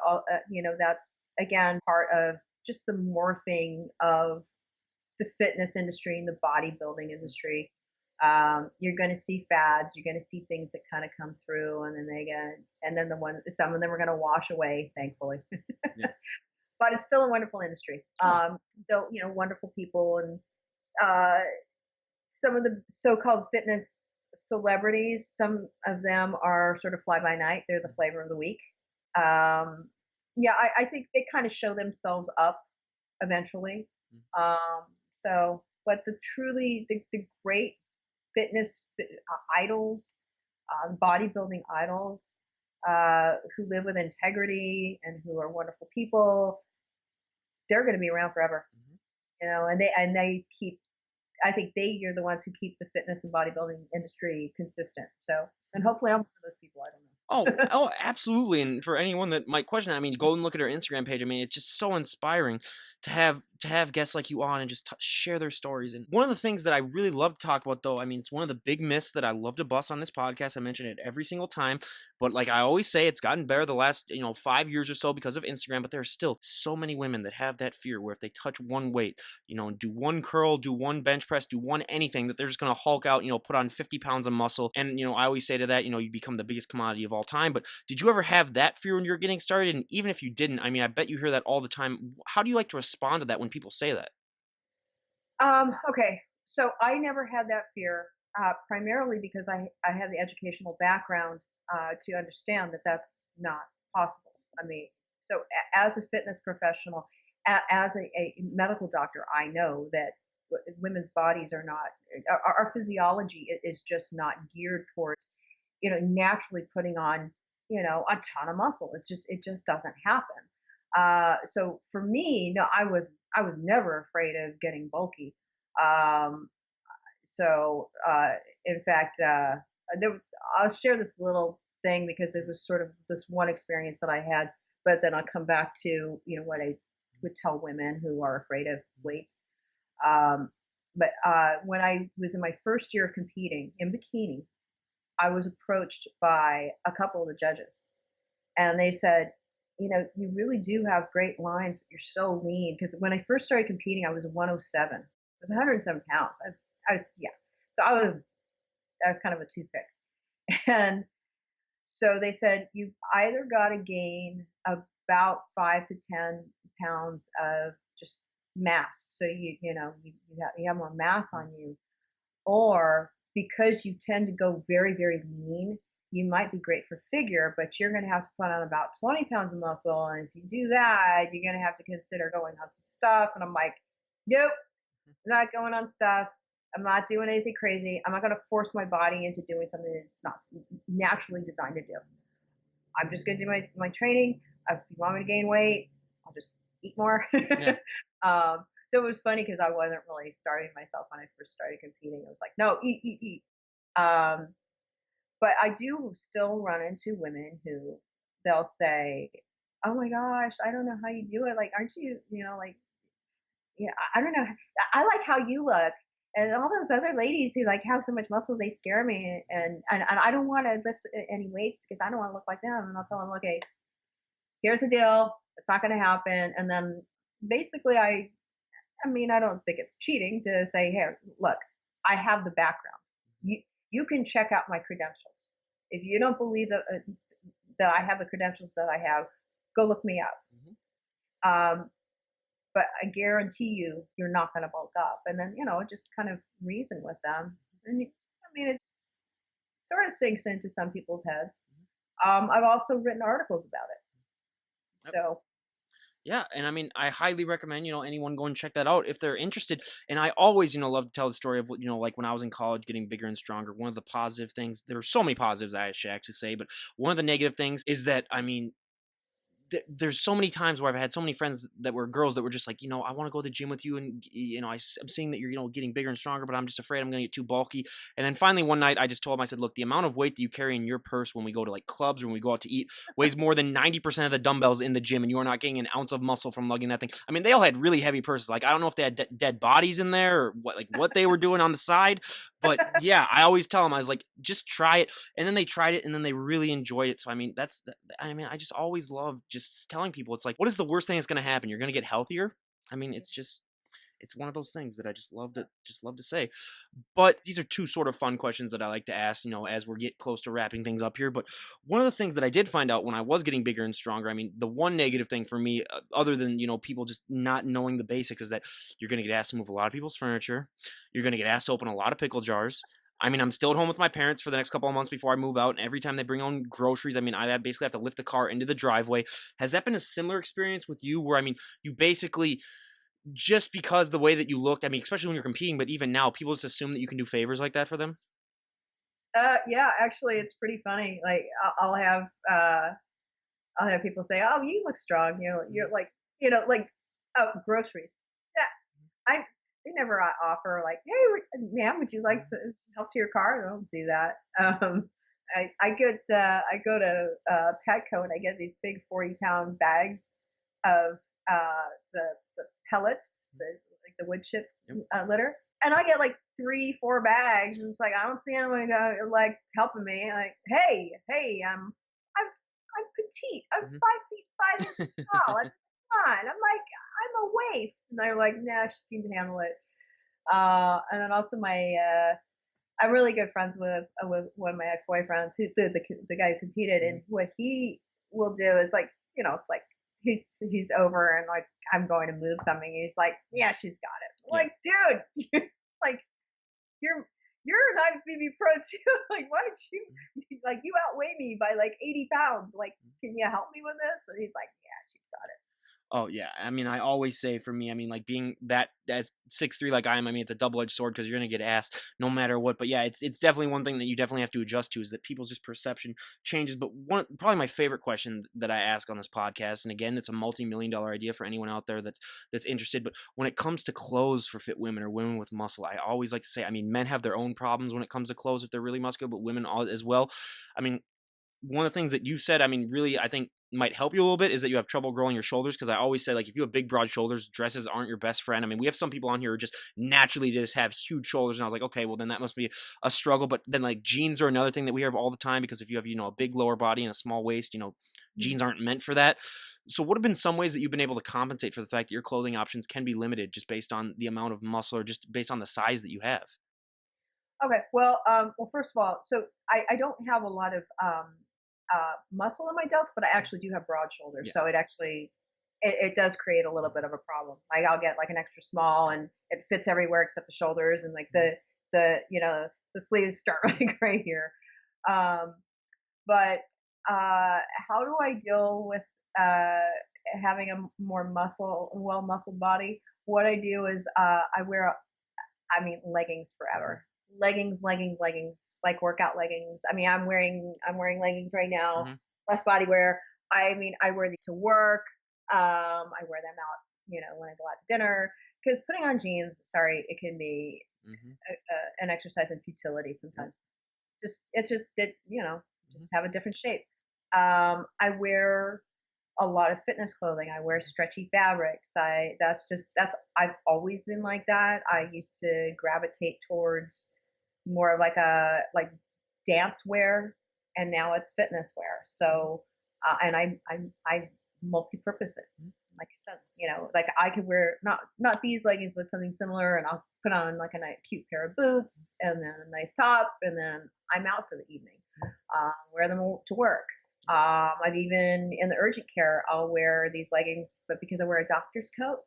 that's again part of just the morphing of the fitness industry and the bodybuilding industry. You're going to see fads. You're going to see things that kind of come through, and then some of them are going to wash away, thankfully. Yeah. But it's still a wonderful industry. Still, wonderful people, and some of the so-called fitness celebrities. Some of them are sort of fly by night. They're the flavor of the week. Yeah, I think they kind of show themselves up eventually. But the great fitness idols, bodybuilding idols, who live with integrity and who are wonderful people, they're going to be around forever. And they keep. I think you're the ones who keep the fitness and bodybuilding industry consistent. So, and hopefully I'm one of those people. I don't know. Oh, absolutely. And for anyone that might question that, I mean, go and look at her Instagram page. I mean, it's just so inspiring to have guests like you on and just share their stories. And one of the things that I really love to talk about, though, I mean, it's one of the big myths that I love to bust on this podcast. I mention it every single time, but like I always say, it's gotten better the last 5 years or so because of Instagram. But there are still so many women that have that fear where if they touch one weight, do one curl, do one bench press, do one anything, that they're just gonna hulk out, put on 50 pounds of muscle. And I always say to that, you become the biggest commodity of of all time. But did you ever have that fear when you were getting started? And even if you didn't, I mean, I bet you hear that all the time. How do you like to respond to that when people say that? Okay, so I never had that fear, primarily because I have the educational background to understand that that's not possible. I mean, so as a fitness professional, as a medical doctor, I know that women's bodies are not, our physiology is just not geared towards, naturally putting on, a ton of muscle. It just doesn't happen. So for me, no, I was never afraid of getting bulky. Um, so in fact, there, I'll share this little thing because it was sort of this one experience that I had, but then I'll come back to what I would tell women who are afraid of weights. Um, but when I was in my first year of competing in bikini, I was approached by a couple of the judges, and they said, you really do have great lines, but you're so lean. Because when I first started competing, I was 107. I was 107 pounds. I was, yeah. So I was kind of a toothpick. And so they said, you've either got to gain about 5 to 10 pounds of just mass. So you have more mass on you, or because you tend to go very, very lean, you might be great for figure, but you're going to have to put on about 20 pounds of muscle. And if you do that, you're going to have to consider going on some stuff. And I'm like, nope, I'm not going on stuff. I'm not doing anything crazy. I'm not going to force my body into doing something that's not naturally designed to do. I'm just going to do my training. If you want me to gain weight, I'll just eat more. Yeah. So it was funny because I wasn't really starving myself when I first started competing. I was like, no, eat, eat, eat. Um, but I do still run into women who they'll say, oh my gosh, I don't know how you do it. Like, aren't you, like, yeah, I don't know. I like how you look. And all those other ladies who like have so much muscle, they scare me. And I don't want to lift any weights because I don't want to look like them. And I'll tell them, okay, here's the deal. It's not going to happen. And then basically I mean, I don't think it's cheating to say, "Here, look, I have the background. You can check out my credentials. If you don't believe that I have the credentials that I have, go look me up." Mhm. But I guarantee you're not going to bulk up. And then just kind of reason with them. And I mean, it's sort of sinks into some people's heads. I've also written articles about it. Yep. So Yeah, and I mean, I highly recommend anyone go and check that out if they're interested. And I always love to tell the story of like when I was in college, getting bigger and stronger. One of the positive things, there were so many positives I should actually say, but one of the negative things is that I mean, there's so many times where I've had so many friends that were girls that were just like, I want to go to the gym with you, and I'm seeing that you're getting bigger and stronger, but I'm just afraid I'm going to get too bulky. And then finally one night I just told him, I said, look, the amount of weight that you carry in your purse when we go to like clubs or when we go out to eat weighs more than 90% of the dumbbells in the gym, and you are not getting an ounce of muscle from lugging that thing. I mean, they all had really heavy purses. Like, I don't know if they had dead bodies in there or what they were doing on the side, but yeah, I always tell them, I was like, just try it. And then they tried it and then they really enjoyed it. So I mean, I just always love just telling people, it's like, what is the worst thing that's going to happen? You're going to get healthier. I mean, it's one of those things that I just love to say. But these are two sort of fun questions that I like to ask, as we get close to wrapping things up here. But one of the things that I did find out when I was getting bigger and stronger, I mean, the one negative thing for me, other than, people just not knowing the basics, is that you're going to get asked to move a lot of people's furniture. You're going to get asked to open a lot of pickle jars. I mean, I'm still at home with my parents for the next couple of months before I move out. And every time they bring on groceries, I mean, I basically have to lift the car into the driveway. Has that been a similar experience with you where, I mean, you basically, just because the way that you looked, I mean, especially when you're competing, but even now, people just assume that you can do favors like that for them? yeah, actually, it's pretty funny. Like I'll have people say, "Oh, you look strong. You're like, like, oh, groceries." Yeah, I they never offer like, "Hey, ma'am, would you like some help to your car?" I don't do that. I go to Petco and I get these big 40-pound bags of the pellets, like the wood chip Yep. litter, and I get like 3, 4 bags, and it's like I don't see anyone like helping me. Like, hey, I'm petite. I'm Mhm. 5 feet 5 inches tall. I'm fine. I'm like I'm a waif, and they're like, nah, she can handle it. And then also I'm really good friends with one of my ex-boyfriends, who the guy who competed, Mhm. and what he will do is like, it's like he's over and like I'm going to move something. And he's like, yeah, she's got it. Yeah. Like, dude, like you're you're an IFBB pro too. Like, why don't you like you outweigh me by like 80 pounds? Like, can you help me with this? And he's like, yeah, she's got it. Oh yeah, I mean, I always say for me, I mean, like being that as 6'3" like I am, I mean, it's a double edged sword because you're gonna get asked no matter what. But yeah, it's definitely one thing that you definitely have to adjust to is that people's just perception changes. But one probably my favorite question that I ask on this podcast, and again, it's a multi-million-dollar idea for anyone out there that's interested. But when it comes to clothes for fit women or women with muscle, I always like to say, I mean, men have their own problems when it comes to clothes if they're really muscular, but women all as well. I mean, one of the things that you said, I mean, really, I think might help you a little bit is that you have trouble growing your shoulders. Because I always say, like, if you have big, broad shoulders, dresses aren't your best friend. I mean, we have some people on here who just naturally just have huge shoulders, and I was like, okay, well, then that must be a struggle. But then, like, jeans are another thing that we have all the time because if you have, a big lower body and a small waist, Mm. jeans aren't meant for that. So, what have been some ways that you've been able to compensate for the fact that your clothing options can be limited just based on the amount of muscle or just based on the size that you have? Okay. Well, first of all, so I don't have a lot of muscle in my delts, but I actually do have broad shoulders. Yeah. So it does create a little bit of a problem. Like I'll get like an extra small and it fits everywhere except the shoulders and like the sleeves start like right here. Um, but how do I deal with having a more well muscled body? What I do is I wear leggings Mhm. forever. Leggings, like workout leggings. I mean, I'm wearing leggings right now. Mhm. Less body wear. I mean, I wear these to work. I wear them out, when I go out to dinner. Because putting on jeans, sorry, it can be Mhm. an exercise in futility Yep. sometimes. Just Mhm. have a different shape. I wear a lot of fitness clothing. I wear Mhm. stretchy fabrics. That's I've always been like that. I used to gravitate towards more of like dance wear, and now it's fitness wear. Mhm. So, and I multi-purpose it. Mhm. Like I said, like I could wear not these leggings, but something similar, and I'll put on like a nice, cute pair of boots, and then a nice top, and then I'm out for the evening. Mhm. Wear them to work. I've even in the urgent care, I'll wear these leggings, but because I wear a doctor's coat,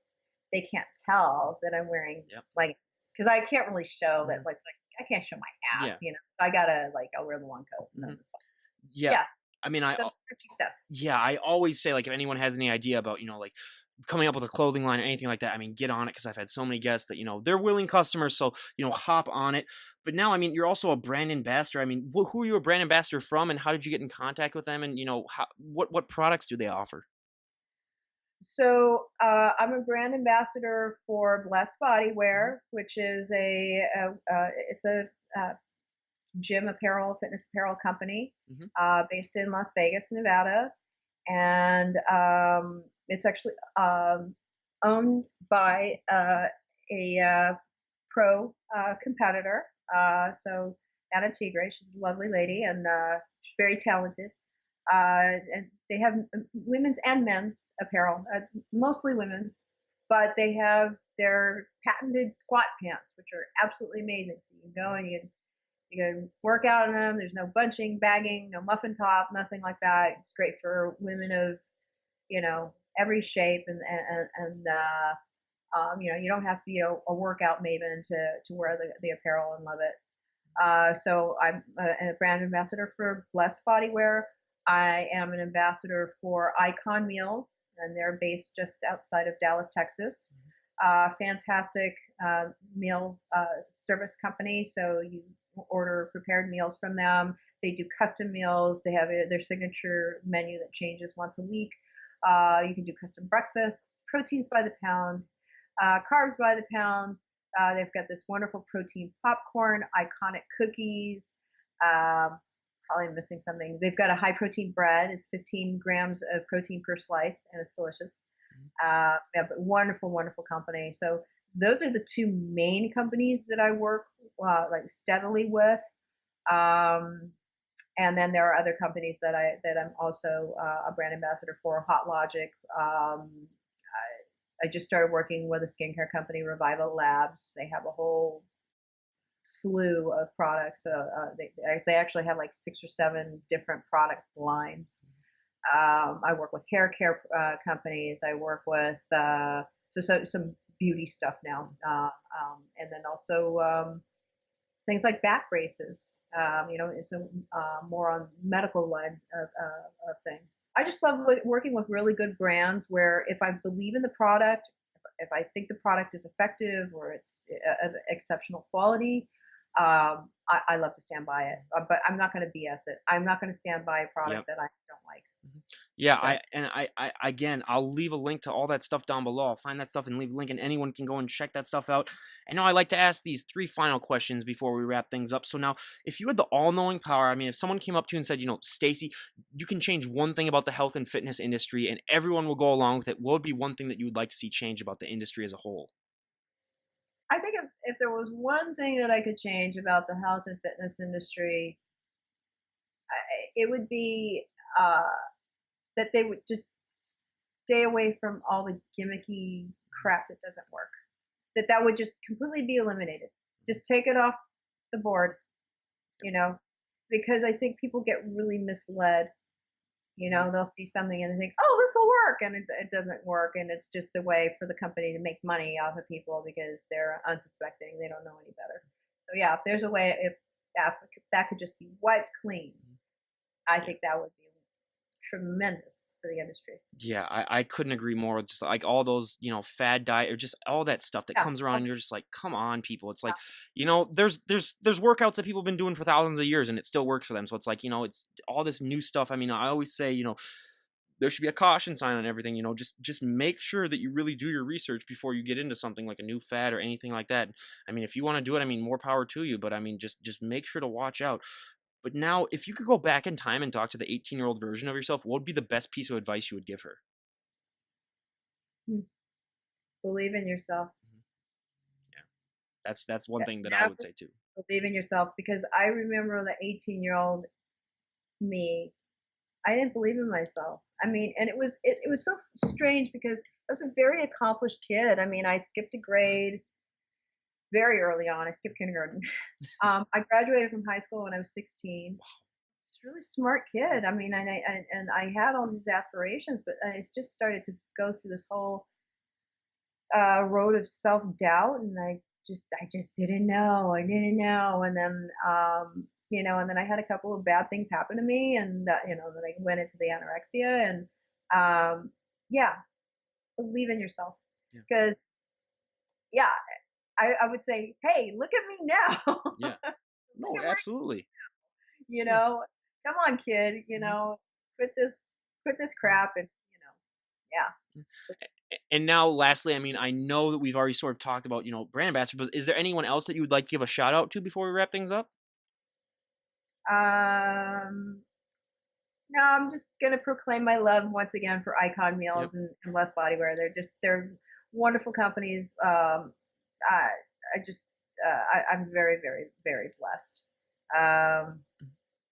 they can't tell that I'm wearing Yep. leggings because I can't really show that. Mhm. Like, it's like I can't show my ass, Yeah. So I gotta like I'll wear the long coat and then Mhm. it's fine. Yeah. Yeah, I mean, some stretchy stuff. yeah, I always say, like, if anyone has any idea about, like, coming up with a clothing line or anything like that, I mean, get on it because I've had so many guests that, they're willing customers, so, hop on it. But now, I mean, you're also a brand ambassador. I mean, who are you a brand ambassador from, and how did you get in contact with them? And, what products do they offer? So I'm a brand ambassador for Blessed Mhm. Bodywear, which is it's a uh, gym apparel, fitness apparel company Mhm. based in Las Vegas, Nevada, and it's actually owned by a pro competitor. So Anna Tigre, she's a lovely lady and she's very talented. And they have women's and men's apparel, mostly women's, but they have their patented squat pants, which are absolutely amazing. So you can go and you can work out in them. There's no bunching, bagging, no muffin top, nothing like that. It's great for women of every shape, and you don't have to be a workout maven to wear the apparel and love it. So I'm a brand ambassador for Blessed Bodywear. I am an ambassador for Icon Meals, and they're based just outside of Dallas, Texas. Mhm. Fantastic meal service company. So you order prepared meals from them. They do custom meals. They have their signature menu that changes once a week. You can do custom breakfasts, proteins by the pound, carbs by the pound. They've got this wonderful protein popcorn, iconic cookies. Um, Probably missing something. They've got a high protein bread. It's 15 grams of protein per slice, and it's delicious. Mhm. Yeah, but wonderful, wonderful company. So those are the two main companies that I work like steadily with. Um, and then there are other companies that I'm also a brand ambassador for. Hot Logic. I just started working with a skincare company, Revival Labs. They have a whole slew of products. They actually have like 6 or 7 different product lines. I work with hair care companies. I work with some beauty stuff now, and then also things like back braces. So more on medical lines of things. I just love working with really good brands where if I believe in the product, if I think the product is effective or it's of exceptional quality, I love to stand by it. But I'm not going to BS it. I'm not going to stand by a product Yep. that I don't like. Mhm. Yeah, That I again, I'll leave a link to all that stuff down below. I'll find that stuff and leave a link, and anyone can go and check that stuff out. And now I like to ask these 3 final questions before we wrap things up. So now, if you had the all-knowing power, I mean, if someone came up to you and said, Stacy, you can change one thing about the health and fitness industry, and everyone will go along with it, what would be one thing that you would like to see change about the industry as a whole? I think if there was one thing that I could change about the health and fitness industry, it would be that they would just stay away from all the gimmicky crap that doesn't work. That would just completely be eliminated. Just take it off the board, you know, because I think people get really misled. They'll see something and they think, "Oh, this will work," and it doesn't work, and it's just a way for the company to make money off of people because they're unsuspecting, they don't know any better. So yeah, if there's a way, if that could just be wiped clean, I Yeah. think that would be tremendous for the industry. Yeah, I couldn't agree more. Just like all those, fad diet or just all that stuff that Yeah, comes around, oh, and you're just like, come on, people. It's yeah, like, there's workouts that people have been doing for thousands of years, and it still works for them. So it's like, it's all this new stuff. I mean, I always say, there should be a caution sign on everything. Just make sure that you really do your research before you get into something like a new fad or anything like that. I mean, if you want to do it, I mean, more power to you. But I mean, just make sure to watch out. But now, if you could go back in time and talk to the 18-year-old version of yourself, what would be the best piece of advice you would give her? hmm. Believe in yourself. Mhm. Yeah, that's one Yeah, thing that I would never say too. believe in yourself because I remember the 18-year-old me. I didn't believe in myself. I mean, and it was so strange because I was a very accomplished kid. I mean, I skipped a grade very early on. I skipped kindergarten. I graduated from high school when I was 16. It's a really smart kid. I mean, and I had all these aspirations, but I just started to go through this whole road of self doubt, and I just didn't know. I didn't know, and then and then I had a couple of bad things happen to me, and then I went into the anorexia, and yeah, believe in yourself Yeah, because yeah, I would say, hey, look at me now. yeah. Look No, at where absolutely. you Yeah. know. Come on, kid. Mhm. Quit this crap, and yeah. Yeah. And now, lastly, I mean, I know that we've already sort of talked about, brand ambassadors, but is there anyone else that you would like to give a shout out to before we wrap things up? Um, no, I'm just gonna proclaim my love once again for Icon Yep. Meals and Less Bodywear. They're wonderful companies. I I just I'm very very very blessed. Um,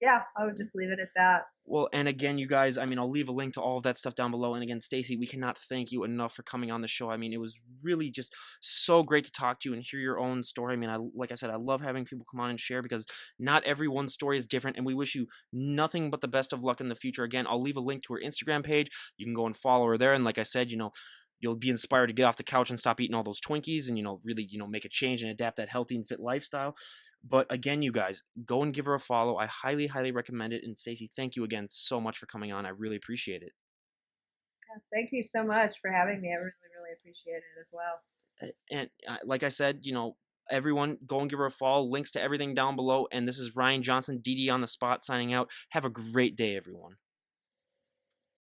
yeah, I would just leave it at that. Well, and again, you guys, I mean, I'll leave a link to all of that stuff down below. And again, Stacy, we cannot thank you enough for coming on the show. I mean, it was really just so great to talk to you and hear your own story. I mean, like I said, I love having people come on and share because not everyone's story is different. And we wish you nothing but the best of luck in the future. Again, I'll leave a link to her Instagram page. You can go and follow her there. And like I said, you'll be inspired to get off the couch and stop eating all those Twinkies and, really, make a change and adapt that healthy and fit lifestyle. But again, you guys, go and give her a follow. I highly, highly recommend it. And Stacey, thank you again so much for coming on. I really appreciate it. Yeah, thank you so much for having me. I really really appreciate it as well. And like I said, everyone go and give her a follow. Links to everything down below. And this is Ryan Johnson, DD on the spot, signing out. Have a great day, everyone.